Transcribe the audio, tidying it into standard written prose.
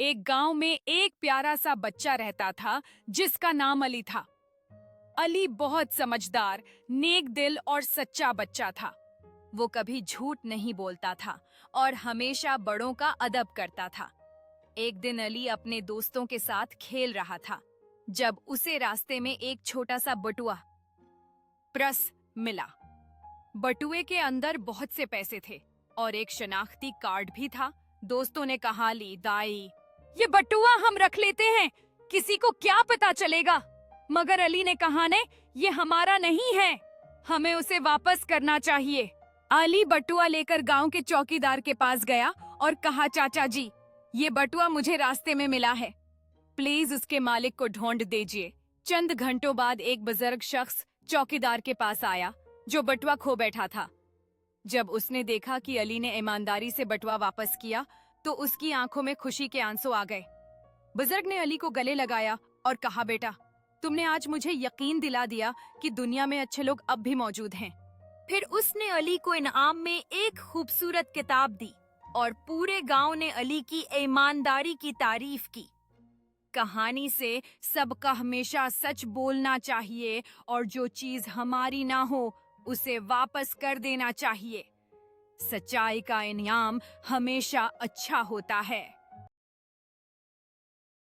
एक गांव में एक प्यारा सा बच्चा रहता था जिसका नाम अली था। अली बहुत समझदार, नेक दिल और सच्चा बच्चा था। वो कभी झूठ नहीं बोलता था और हमेशा बड़ों का अदब करता था। एक दिन अली अपने दोस्तों के साथ खेल रहा था जब उसे रास्ते में एक छोटा सा बटुआ पर्स मिला। बटुए के अंदर बहुत से पैसे थे और एक शनाख्ती कार्ड भी था। दोस्तों ने कहा, अली दाई, ये बटुआ हम रख लेते हैं, किसी को क्या पता चलेगा। मगर अली ने कहा, ने ये हमारा नहीं है, हमें उसे वापस करना चाहिए। अली बटुआ लेकर गांव के चौकीदार के पास गया और कहा, चाचा जी, ये बटुआ मुझे रास्ते में मिला है, प्लीज उसके मालिक को ढूंढ दीजिए। चंद घंटों बाद एक बुजुर्ग शख्स चौकीदार के पास आया जो बटुआ खो बैठा था। जब उसने देखा कि अली ने ईमानदारी से बटुआ वापस किया तो उसकी आंखों में खुशी के आंसू आ गए। बुजुर्ग ने अली को गले लगाया और कहा, बेटा, तुमने आज मुझे यकीन दिला दिया कि दुनिया में अच्छे लोग अब भी मौजूद हैं। फिर उसने अली को इनाम में एक खूबसूरत किताब दी और पूरे गांव ने अली की ईमानदारी की तारीफ की। कहानी से सबका हमेशा सच बोलना चाहिए और जो चीज हमारी ना हो उसे वापस कर देना चाहिए। सच्चाई का इनाम हमेशा अच्छा होता है।